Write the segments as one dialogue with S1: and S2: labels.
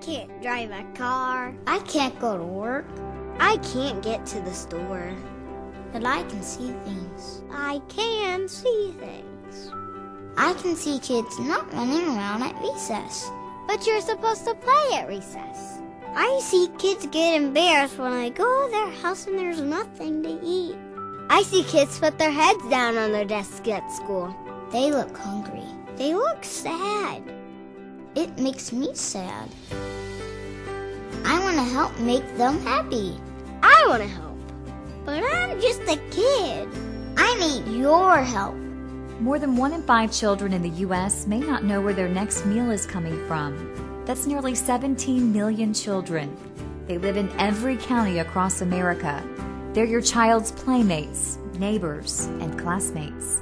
S1: can't drive a car.
S2: I can't go to work.
S1: I can't get to the store.
S2: But I can see things.
S1: I can see things.
S2: I can see kids not running around at recess.
S1: But you're supposed to play at recess. I see kids get embarrassed when I go to their house and there's nothing to eat. I see kids put their heads down on their desks at school.
S2: They look hungry.
S1: They look sad.
S2: It makes me sad. I want to help make them happy.
S1: I want to help. But I'm just a kid.
S2: I need your help.
S3: More than 1 in 5 children in the U.S. may not know where their next meal is coming from. That's nearly 17 million children. They live in every county across America. They're your child's playmates, neighbors, and classmates.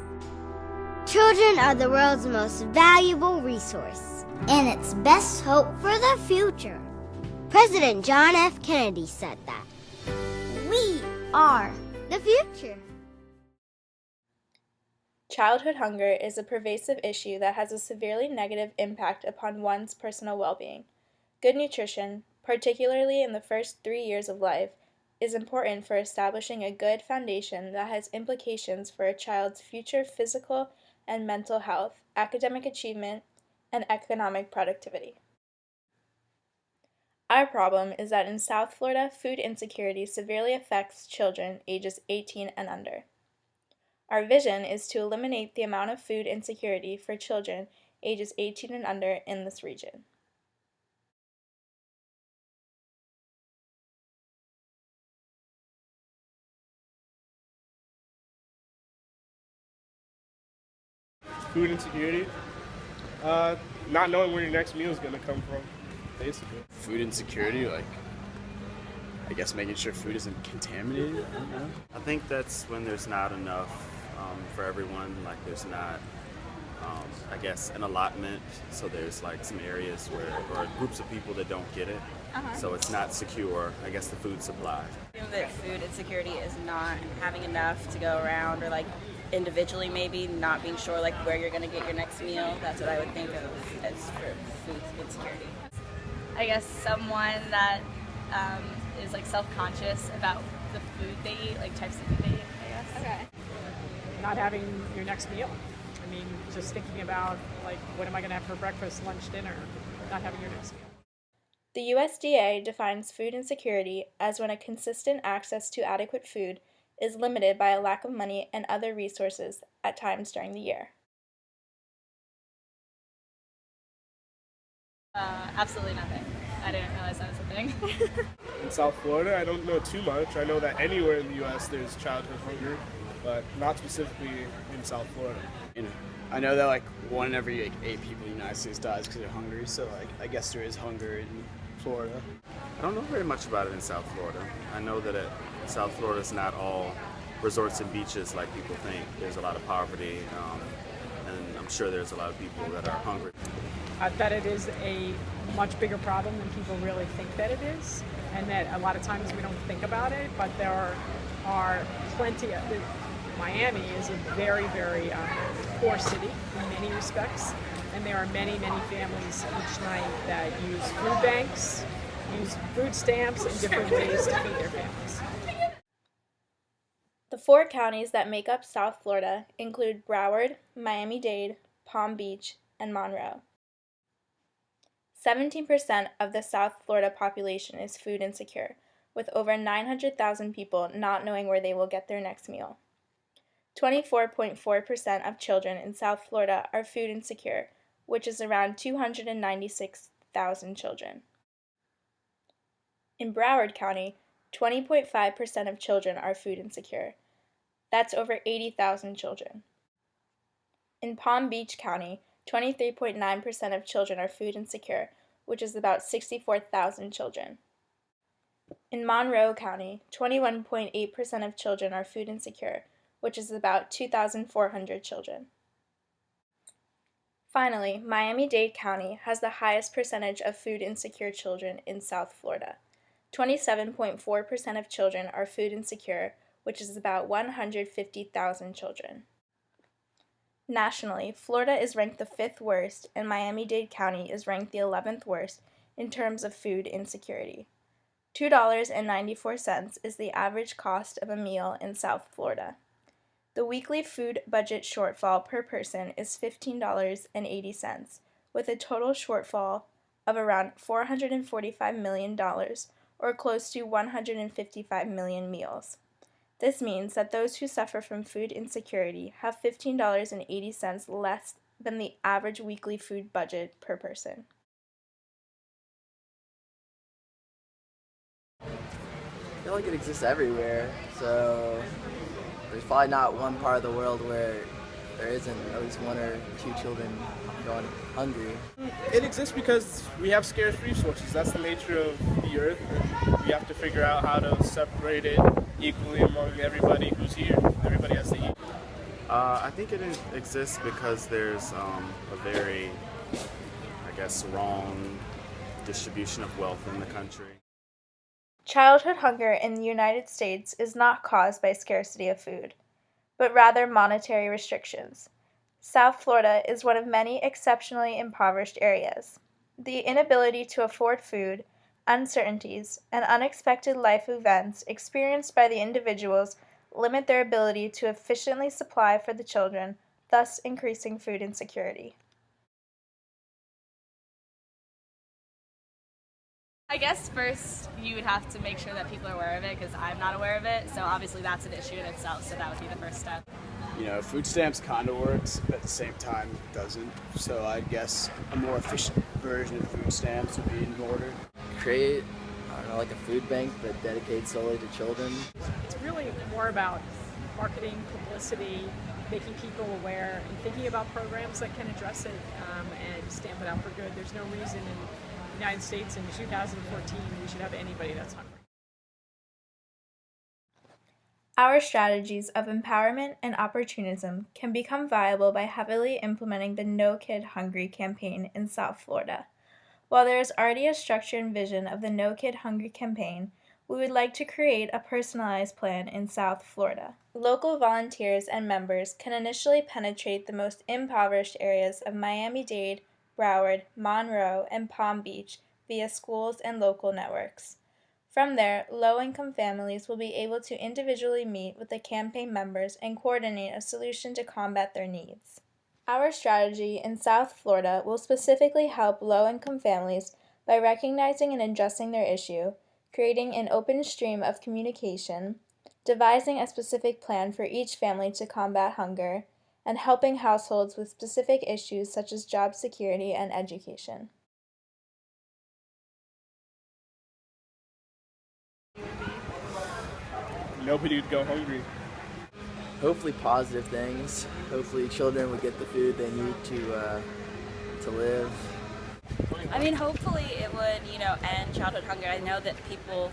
S1: Children are the world's most valuable resource.
S2: And its best hope
S1: For the future. President John F. Kennedy said that. We are the future.
S4: Childhood hunger is a pervasive issue that has a severely negative impact upon one's personal well-being. Good nutrition, particularly in the first 3 years of life, is important for establishing a good foundation that has implications for a child's future physical and mental health, academic achievement, and economic productivity. Our problem is that in South Florida, food insecurity severely affects children ages 18 and under. Our vision is to eliminate the amount of food insecurity for children ages 18 and under in this region.
S5: Food insecurity, not knowing where your next meal is going to come from, basically.
S6: Food insecurity, like, I guess making sure food isn't contaminated. I don't know.
S7: I think that's when there's not enough for everyone, like there's not, I guess, an allotment, so there's like some areas where, or groups of people that don't get it, so it's not secure, I guess, the food supply.
S8: I think that food insecurity is not having enough to go around, or like individually maybe not being sure like where you're going to get your next meal. That's what I would think of as for food insecurity.
S9: I guess someone that is like self-conscious about the food they eat, like types of food they eat, I guess.
S10: Okay. Not having your next meal. I mean, just thinking about like what am I going to have for breakfast, lunch, dinner, not having your next meal.
S4: The USDA defines food insecurity as when a consistent access to adequate food is limited by a lack of money and other resources at times during the year.
S9: Absolutely nothing. I didn't realize that was a thing.
S5: In South Florida, I don't know too much. I know that anywhere in the U.S. there's childhood hunger, but not specifically in South Florida.
S6: You know, I know that like 1 in every 8 people in the United States dies because they're hungry, so like I guess there is hunger in Florida.
S7: I don't know very much about it in South Florida. I know that South Florida is not all resorts and beaches like people think. There's a lot of poverty, and I'm sure there's a lot of people that are hungry.
S10: That it is a much bigger problem than people really think that it is, and that a lot of times we don't think about it, but there are plenty of... Miami is a very, very poor city in many respects, and there are many, many families each night that use food banks, use food stamps, and different ways to feed their families.
S4: The 4 counties that make up South Florida include Broward, Miami-Dade, Palm Beach, and Monroe. 17% of the South Florida population is food insecure, with over 900,000 people not knowing where they will get their next meal. 24.4% of children in South Florida are food insecure, which is around 296,000 children. In Broward County, 20.5% of children are food insecure. That's over 80,000 children. In Palm Beach County, 23.9% of children are food insecure, which is about 64,000 children. In Monroe County, 21.8% of children are food insecure, which is about 2,400 children. Finally, Miami-Dade County has the highest percentage of food insecure children in South Florida. 27.4% of children are food insecure, which is about 150,000 children. Nationally, Florida is ranked the 5th worst, and Miami-Dade County is ranked the 11th worst in terms of food insecurity. $2.94 is the average cost of a meal in South Florida. The weekly food budget shortfall per person is $15.80, with a total shortfall of around $445 million, or close to 155 million meals. This means that those who suffer from food insecurity have $15.80 less than the average weekly food budget per person.
S11: I feel like it exists everywhere, so there's probably not one part of the world where there isn't at least one or two children going hungry.
S5: It exists because we have scarce resources. That's the nature of the earth. And we have to figure out how to separate it equally among everybody who's here. Everybody has to eat.
S7: I think it exists because there's a very, wrong distribution of wealth in the country.
S4: Childhood hunger in the United States is not caused by scarcity of food, but rather monetary restrictions. South Florida is one of many exceptionally impoverished areas. The inability to afford food, uncertainties, and unexpected life events experienced by the individuals limit their ability to efficiently supply for the children, thus increasing food insecurity.
S9: I guess first you would have to make sure that people are aware of it, because I'm not aware of it, so obviously that's an issue in itself, so that would be the first step.
S6: Food stamps kind of works, but at the same time it doesn't. So I guess a more efficient version of food stamps would be in order.
S11: Create, like a food bank, but dedicated solely to children.
S10: It's really more about marketing, publicity, making people aware, and thinking about programs that can address it and stamp it out for good. There's no reason in the United States in 2014 we should have anybody that's hungry.
S4: Our strategies of empowerment and opportunism can become viable by heavily implementing the No Kid Hungry campaign in South Florida. While there is already a structure and vision of the No Kid Hungry campaign, we would like to create a personalized plan in South Florida. Local volunteers and members can initially penetrate the most impoverished areas of Miami-Dade, Broward, Monroe, and Palm Beach via schools and local networks. From there, low-income families will be able to individually meet with the campaign members and coordinate a solution to combat their needs. Our strategy in South Florida will specifically help low-income families by recognizing and addressing their issue, creating an open stream of communication, devising a specific plan for each family to combat hunger, and helping households with specific issues such as job security and education.
S5: Nobody would go hungry.
S11: Hopefully positive things. Hopefully children would get the food they need to live.
S8: I mean, hopefully it would, end childhood hunger. I know that people,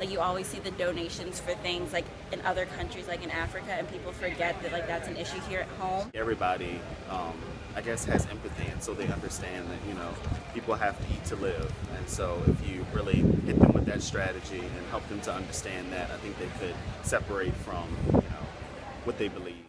S8: you always see the donations for things like in other countries, like in Africa, and people forget that that's an issue here at home.
S7: Everybody, has empathy, and so they understand that, people have to eat to live. And so if you really hit them with that strategy and help them to understand that, I think they could separate from, what they believe.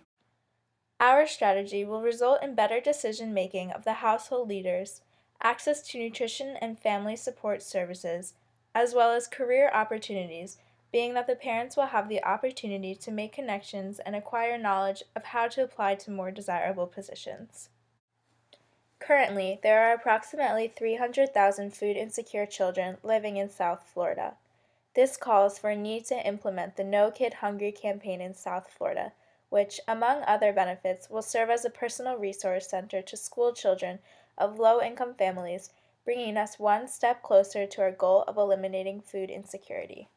S4: Our strategy will result in better decision-making of the household leaders, access to nutrition and family support services, as well as career opportunities, being that the parents will have the opportunity to make connections and acquire knowledge of how to apply to more desirable positions. Currently, there are approximately 300,000 food insecure children living in South Florida. This calls for a need to implement the No Kid Hungry campaign in South Florida, which, among other benefits, will serve as a personal resource center to school children of low-income families, bringing us one step closer to our goal of eliminating food insecurity.